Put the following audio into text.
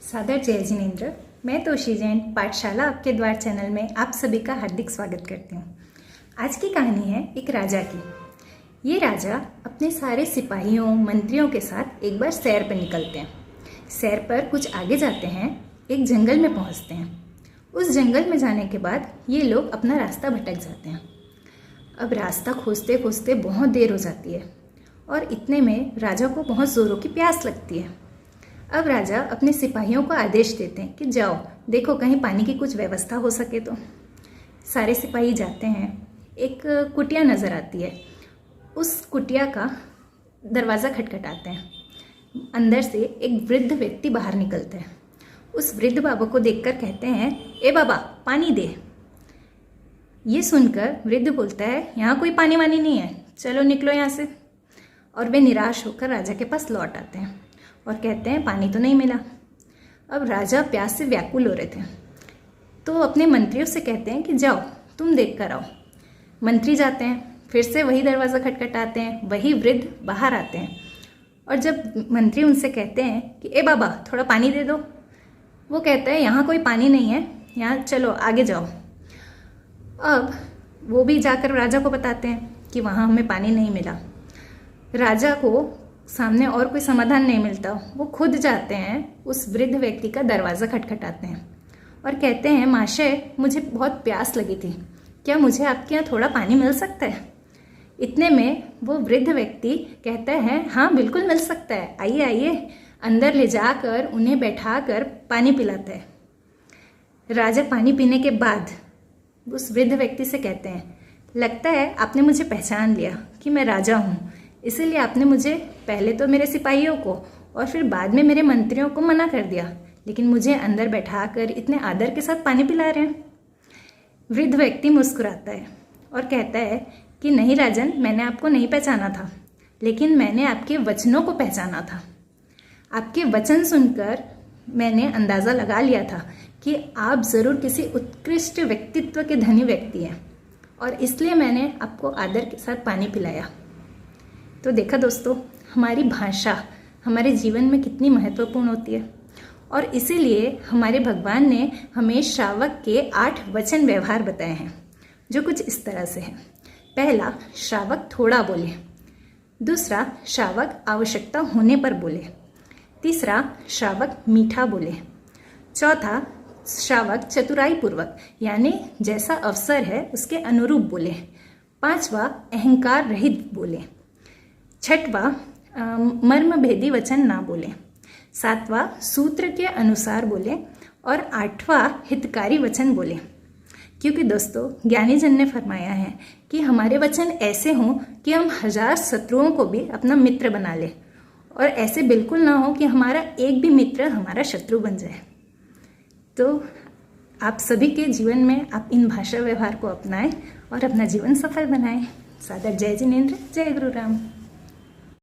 सादर जय जिनेन्द्र। मैं तोशी जैन पाठशाला आपके द्वार चैनल में आप सभी का हार्दिक स्वागत करती हूँ। आज की कहानी है एक राजा की। ये राजा अपने सारे सिपाहियों मंत्रियों के साथ एक बार सैर पर निकलते हैं। सैर पर कुछ आगे जाते हैं, एक जंगल में पहुँचते हैं। उस जंगल में जाने के बाद ये लोग अपना रास्ता भटक जाते हैं। अब रास्ता खोजते खोजते बहुत देर हो जाती है और इतने में राजा को बहुत ज़ोरों की प्यास लगती है। अब राजा अपने सिपाहियों को आदेश देते हैं कि जाओ देखो कहीं पानी की कुछ व्यवस्था हो सके तो। सारे सिपाही जाते हैं। एक कुटिया नज़र आती है। उस कुटिया का दरवाज़ा खटखटाते हैं। अंदर से एक वृद्ध व्यक्ति बाहर निकलते हैं। उस वृद्ध बाबा को देखकर कहते हैं, ए बाबा पानी दे। ये सुनकर वृद्ध बोलता है, यहाँ कोई पानी वानी नहीं है, चलो निकलो यहाँ से। और वे निराश होकर राजा के पास लौट आते हैं और कहते हैं पानी तो नहीं मिला। अब राजा प्यास से व्याकुल हो रहे थे तो अपने मंत्रियों से कहते हैं कि जाओ तुम देख कर आओ। मंत्री जाते हैं, फिर से वही दरवाज़ा खटखटाते हैं। वही वृद्ध बाहर आते हैं और जब मंत्री उनसे कहते हैं कि ए बाबा थोड़ा पानी दे दो, वो कहता है यहाँ कोई पानी नहीं है, यहाँ चलो आगे जाओ। अब वो भी जाकर राजा को बताते हैं कि वहाँ हमें पानी नहीं मिला। राजा को सामने और कोई समाधान नहीं मिलता। वो खुद जाते हैं, उस वृद्ध व्यक्ति का दरवाज़ा खटखटाते हैं और कहते हैं, महाशय मुझे बहुत प्यास लगी थी, क्या मुझे आपके यहाँ थोड़ा पानी मिल सकता है? इतने में वो वृद्ध व्यक्ति कहता है, हाँ बिल्कुल मिल सकता है, आइए आइए। अंदर ले जाकर उन्हें बैठाकर पानी पिलाता है। राजा पानी पीने के बाद उस वृद्ध व्यक्ति से कहते हैं, लगता है आपने मुझे पहचान लिया कि मैं राजा हूँ, इसीलिए आपने मुझे पहले तो मेरे सिपाहियों को और फिर बाद में मेरे मंत्रियों को मना कर दिया, लेकिन मुझे अंदर बैठाकर इतने आदर के साथ पानी पिला रहे हैं। वृद्ध व्यक्ति मुस्कुराता है और कहता है कि नहीं राजन, मैंने आपको नहीं पहचाना था, लेकिन मैंने आपके वचनों को पहचाना था। आपके वचन सुनकर मैंने अंदाज़ा लगा लिया था कि आप ज़रूर किसी उत्कृष्ट व्यक्तित्व के धनी व्यक्ति हैं और इसलिए मैंने आपको आदर के साथ पानी पिलाया। तो देखा दोस्तों, हमारी भाषा हमारे जीवन में कितनी महत्वपूर्ण होती है और इसीलिए हमारे भगवान ने हमें श्रावक के 8 वचन व्यवहार बताए हैं, जो कुछ इस तरह से हैं। पहला, श्रावक थोड़ा बोले। दूसरा, श्रावक आवश्यकता होने पर बोले। तीसरा, श्रावक मीठा बोले। चौथा, श्रावक चतुराई पूर्वक यानी जैसा अवसर है उसके अनुरूप बोले। पांचवा, अहंकार रहित बोले। छठवा, मर्म भेदी वचन ना बोले। सातवां, सूत्र के अनुसार बोले। और आठवां, हितकारी वचन बोले। क्योंकि दोस्तों ज्ञानी जन ने फरमाया है कि हमारे वचन ऐसे हों कि हम 1000 शत्रुओं को भी अपना मित्र बना ले, और ऐसे बिल्कुल ना हो कि हमारा एक भी मित्र हमारा शत्रु बन जाए। तो आप सभी के जीवन में आप इन भाषा व्यवहार को अपनाएं और अपना जीवन सफल बनाएं। सादर जय जिनेन्द्र, जय गुरु राम।